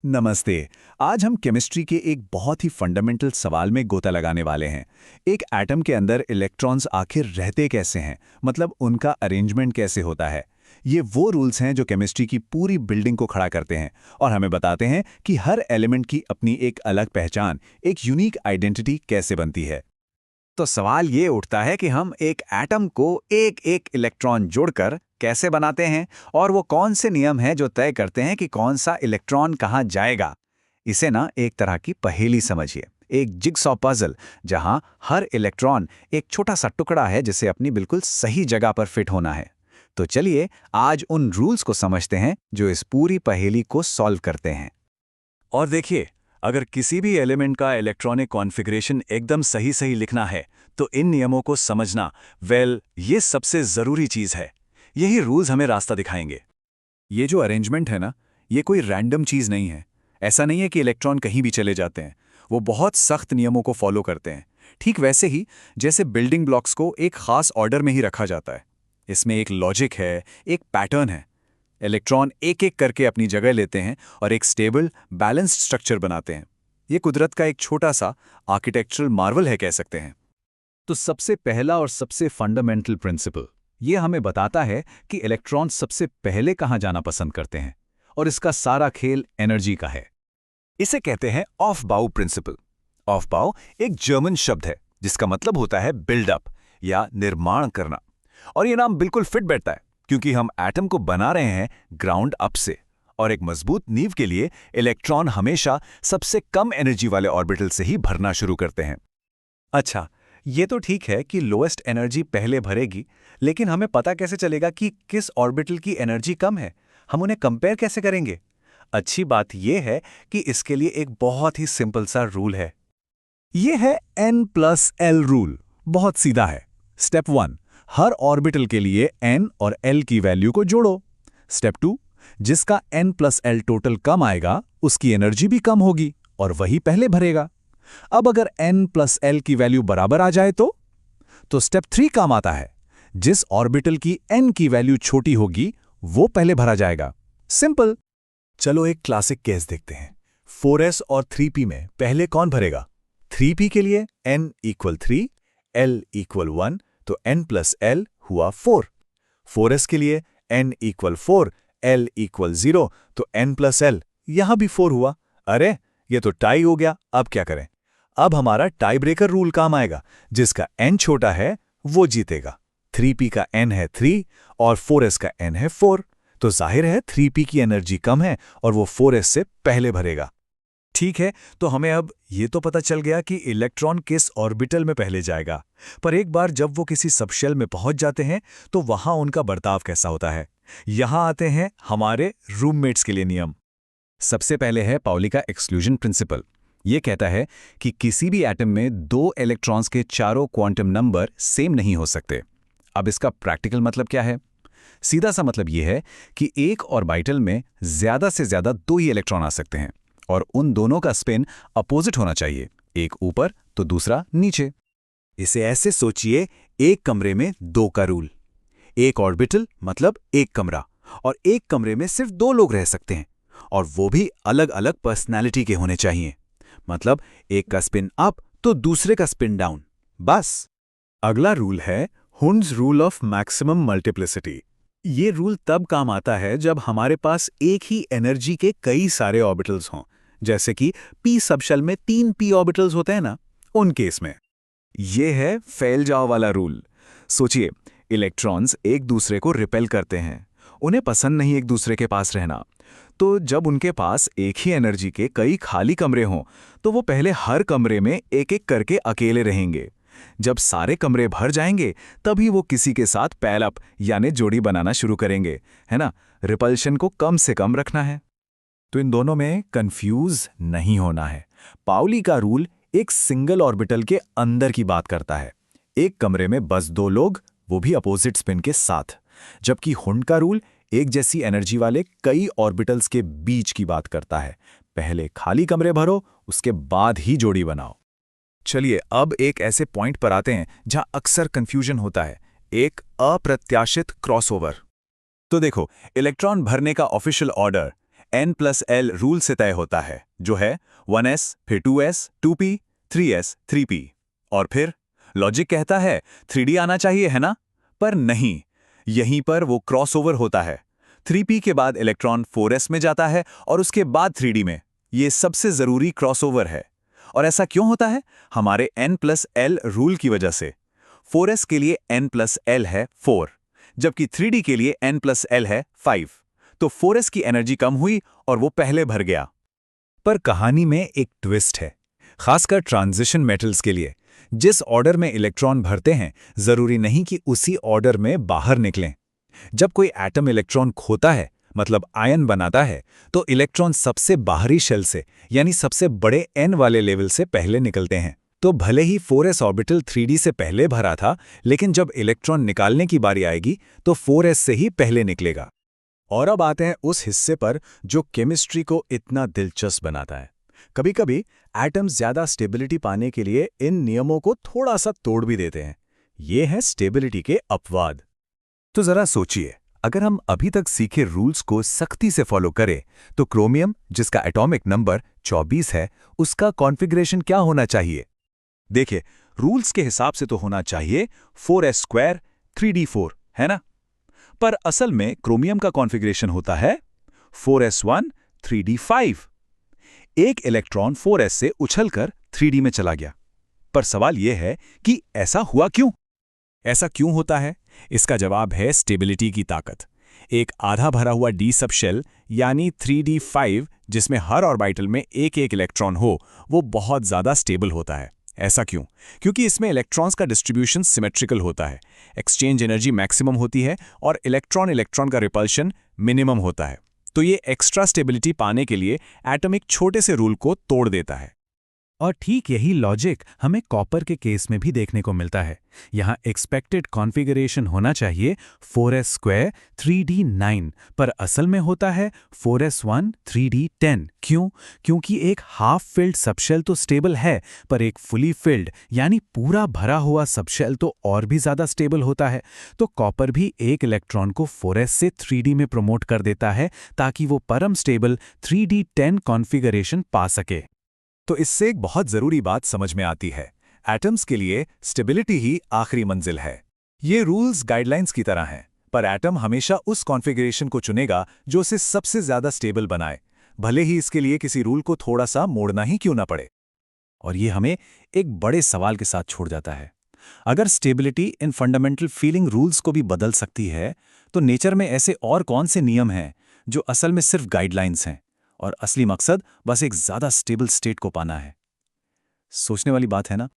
नमस्ते। आज हम केमिस्ट्री के एक बहुत ही फंडामेंटल सवाल में गोता लगाने वाले हैं। एक एटम के अंदर इलेक्ट्रॉन्स आखिर रहते कैसे हैं, मतलब उनका अरेंजमेंट कैसे होता है। ये वो रूल्स हैं जो केमिस्ट्री की पूरी बिल्डिंग को खड़ा करते हैं और हमें बताते हैं कि हर एलिमेंट की अपनी एक अलग पहचान, एक यूनिक आइडेंटिटी कैसे बनती है। तो सवाल ये उठता है कि हम एक एटम को एक एक इलेक्ट्रॉन जोड़कर कैसे बनाते हैं और वो कौन से नियम हैं जो तय करते हैं कि कौन सा इलेक्ट्रॉन कहाँ जाएगा। इसे ना एक तरह की पहेली समझिए, एक जिगसॉ पजल जहां हर इलेक्ट्रॉन एक छोटा सा टुकड़ा है जिसे अपनी बिल्कुल सही जगह पर फिट होना है। तो चलिए आज उन रूल्स को समझते हैं जो इस पूरी पहेली को सॉल्व करते हैं। और देखिए, अगर किसी भी एलिमेंट का इलेक्ट्रॉनिक कॉन्फ़िगरेशन एकदम सही सही लिखना है, तो इन नियमों को समझना, ये सबसे ज़रूरी चीज़ है। यही रूल्स हमें रास्ता दिखाएंगे। ये जो अरेंजमेंट है ना, ये कोई रैंडम चीज़ नहीं है। ऐसा नहीं है कि इलेक्ट्रॉन कहीं भी चले जाते हैं। वो बहुत सख्त नियमों को फॉलो करते हैं। ठीक वैसे ही जैसे बिल्डिंग ब्लॉक्स को एक खास ऑर्डर में ही रखा जाता है। इसमें एक लॉजिक है, एक पैटर्न है। इलेक्ट्रॉन एक एक करके अपनी जगह लेते हैं और एक स्टेबल, बैलेंस्ड स्ट्रक्चर बनाते हैं। ये कुदरत का एक छोटा सा आर्किटेक्चरल मार्वल है, कह सकते हैं। तो सबसे पहला और सबसे फंडामेंटल प्रिंसिपल ये हमें बताता है कि इलेक्ट्रॉन सबसे पहले कहाँ जाना पसंद करते हैं, और इसका सारा खेल एनर्जी का है। इसे कहते हैं ऑफ बाउ प्रिंसिपल। ऑफ बाउ एक जर्मन शब्द है जिसका मतलब होता है बिल्डअप या निर्माण करना। और ये नाम बिल्कुल फिट बैठता है क्योंकि हम एटम को बना रहे हैं ग्राउंड अप से, और एक मजबूत नींव के लिए इलेक्ट्रॉन हमेशा सबसे कम एनर्जी वाले ऑर्बिटल से ही भरना शुरू करते हैं। अच्छा, ये तो ठीक है कि लोएस्ट एनर्जी पहले भरेगी, लेकिन हमें पता कैसे चलेगा कि किस ऑर्बिटल की एनर्जी कम है? हम उन्हें कंपेयर कैसे करेंगे? अच्छी बात यह है कि इसके लिए एक बहुत ही सिंपल सा रूल है। ये है N+L रूल। बहुत सीधा है। स्टेप 1, हर ऑर्बिटल के लिए n और l की वैल्यू को जोड़ो। स्टेप 2, जिसका n+l टोटल कम आएगा उसकी एनर्जी भी कम होगी और वही पहले भरेगा। अब अगर n+l की वैल्यू बराबर आ जाए तो स्टेप 3 काम आता है। जिस ऑर्बिटल की n की वैल्यू छोटी होगी वो पहले भरा जाएगा। सिंपल। चलो एक क्लासिक केस देखते हैं। 4s और 3p में पहले कौन भरेगा? 3p के लिए n = 3, l = 1, तो n+l हुआ 4। 4s के लिए n = 4, l = 0, तो n+l यहां भी 4 हुआ। अरे, ये तो टाई हो गया। अब क्या करें? अब हमारा टाई ब्रेकर रूल काम आएगा। जिसका n छोटा है वो जीतेगा। 3p का n है 3 और 4s का n है 4, तो जाहिर है 3p की एनर्जी कम है और वो 4s से पहले भरेगा। ठीक है, तो हमें अब ये तो पता चल गया कि इलेक्ट्रॉन किस ऑर्बिटल में पहले जाएगा। पर एक बार जब वो किसी सबशेल में पहुंच जाते हैं तो वहां उनका बर्ताव कैसा होता है? यहां आते हैं हमारे रूममेट्स के लिए नियम। सबसे पहले है पाउली का एक्सक्लूजन प्रिंसिपल। ये कहता है कि किसी भी एटम में दो इलेक्ट्रॉन्स के चारों क्वांटम नंबर सेम नहीं हो सकते। अब इसका प्रैक्टिकल मतलब क्या है? सीधा सा मतलब यह है कि एक ऑर्बिटल में ज्यादा से ज्यादा 2 ही इलेक्ट्रॉन आ सकते हैं और उन दोनों का स्पिन अपोजिट होना चाहिए, एक ऊपर तो दूसरा नीचे। इसे ऐसे सोचिए, एक कमरे में 2 का रूल। एक ऑर्बिटल मतलब एक कमरा, और एक कमरे में सिर्फ 2 लोग रह सकते हैं, और वो भी अलग अलग पर्सनैलिटी के होने चाहिए। मतलब एक का स्पिन अप तो दूसरे का स्पिन डाउन, बस। अगला रूल है Hund's rule of maximum multiplicity. ये रूल तब काम आता है जब हमारे पास एक ही एनर्जी के कई सारे ऑर्बिटल्स हों, जैसे कि p सबशेल में 3 p ऑर्बिटल्स होते हैं ना, उन केस में। ये है फैल जाओ वाला रूल। सोचिए, इलेक्ट्रॉन्स एक दूसरे को रिपेल करते हैं। उन्हें पसंद नहीं एक दूसरे के पास रहना। तो जब उनके पास एक ही एनर्जी के कई खाली कमरे हों तो वो पहले हर कमरे में एक एक करके अकेले रहेंगे। जब सारे कमरे भर जाएंगे तभी वो किसी के साथ पैल अप यानी जोड़ी बनाना शुरू करेंगे, है ना? रिपल्शन को कम से कम रखना है। तो इन दोनों में कंफ्यूज नहीं होना है। पाउली का रूल एक सिंगल ऑर्बिटल के अंदर की बात करता है। एक कमरे में बस 2 लोग, वो भी अपोजिट स्पिन के साथ। जबकि हुंड का रूल एक जैसी एनर्जी वाले कई ऑर्बिटल्स के बीच की बात करता है। पहले खाली कमरे भरो, उसके बाद ही जोड़ी बनाओ। चलिए अब एक ऐसे पॉइंट पर आते हैं जहां अक्सर कंफ्यूजन होता है, एक अप्रत्याशित क्रॉसओवर। तो देखो, इलेक्ट्रॉन भरने का ऑफिशियल ऑर्डर N+L रूल से तय होता है, जो है 1s, फिर 2s, 2p, 3s, 3p। और फिर लॉजिक कहता है 3d आना चाहिए, है ना? पर नहीं, यहीं पर वो क्रॉसओवर होता है। 3p के बाद इलेक्ट्रॉन 4s में जाता है और उसके बाद 3d में। ये सबसे जरूरी क्रॉसओवर है। और ऐसा क्यों होता है? हमारे N+L रूल की वजह से। 4s के लिए N+L है 4, जबकि 3d के लिए N+L है 5। तो 4s की एनर्जी कम हुई और वो पहले भर गया। पर कहानी में एक ट्विस्ट है, खासकर ट्रांजिशन मेटल्स के लिए। जिस ऑर्डर में इलेक्ट्रॉन भरते हैं, जरूरी नहीं कि उसी ऑर्डर में बाहर निकलें। जब कोई एटम इलेक्ट्रॉन खोता है, मतलब आयन बनाता है, तो इलेक्ट्रॉन सबसे बाहरी शेल से, यानी सबसे बड़े n वाले लेवल से पहले निकलते हैं। तो भले ही 4s ऑर्बिटल 3d से पहले भरा था, लेकिन जब इलेक्ट्रॉन निकालने की बारी आएगी तो 4s से ही पहले निकलेगा। और अब आते हैं उस हिस्से पर जो केमिस्ट्री को इतना दिलचस्प बनाता है। कभी-कभी एटम्स ज्यादा स्टेबिलिटी पाने के लिए इन नियमों को थोड़ा सा तोड़ भी देते हैं। ये है स्टेबिलिटी के अपवाद। तो जरा सोचिए, अगर हम अभी तक सीखे रूल्स को सख्ती से फॉलो करें, तो क्रोमियम, जिसका एटॉमिक नंबर 24 है, उसका कॉन्फ़िगरेशन क्या होना चाहिए? देखिए, रूल्स के हिसाब से तो होना चाहिए 4s² 3d4, है ना? पर असल में क्रोमियम का कॉन्फ़िगरेशन होता है 4s1 3d5। एक इलेक्ट्रॉन 4s से उछलकर 3d में चला गया। पर सवाल यह है कि ऐसा हुआ क्यों? ऐसा क्यों होता है? इसका जवाब है स्टेबिलिटी की ताकत। एक आधा भरा हुआ d सबशेल यानी 3d5, जिसमें हर ऑर्बिटल में एक एक इलेक्ट्रॉन हो, वो बहुत ज़्यादा स्टेबल होता है। ऐसा क्यों? क्योंकि इसमें इलेक्ट्रॉन्स का डिस्ट्रीब्यूशन सिमेट्रिकल होता है, एक्सचेंज एनर्जी मैक्सिमम होती है और इलेक्ट्रॉन इलेक्ट्रॉन का रिपल्शन मिनिमम होता है। तो ये एक्स्ट्रा स्टेबिलिटी पाने के लिए एटम एक छोटे से रूल को तोड़ देता है। और ठीक यही लॉजिक हमें कॉपर के केस में भी देखने को मिलता है। यहाँ एक्सपेक्टेड कॉन्फ़िगरेशन होना चाहिए 4s² 3d9, पर असल में होता है 4s1 3d10। क्यों? क्योंकि एक हाफ फिल्ड सबशेल तो स्टेबल है, पर एक फुली फिल्ड यानी पूरा भरा हुआ सबशेल तो और भी ज़्यादा स्टेबल होता है। तो कॉपर भी एक इलेक्ट्रॉन को 4s से 3d में प्रमोट कर देता है, ताकि वो परम स्टेबल 3d10 कॉन्फ़िगरेशन पा सके। तो इससे एक बहुत जरूरी बात समझ में आती है। एटम्स के लिए स्टेबिलिटी ही आखिरी मंजिल है। ये रूल्स गाइडलाइंस की तरह हैं, पर एटम हमेशा उस कॉन्फ़िगरेशन को चुनेगा जो उसे सबसे ज्यादा स्टेबल बनाए, भले ही इसके लिए किसी रूल को थोड़ा सा मोड़ना ही क्यों ना पड़े। और ये हमें एक बड़े सवाल के साथ छोड़ जाता है। अगर stability in fundamental feeling rules को भी बदल सकती है, तो नेचर में ऐसे और कौन से नियम हैं जो असल में सिर्फ गाइडलाइंस हैं और असली मकसद बस एक ज़्यादा स्टेबल स्टेट को पाना है? सोचने वाली बात है ना?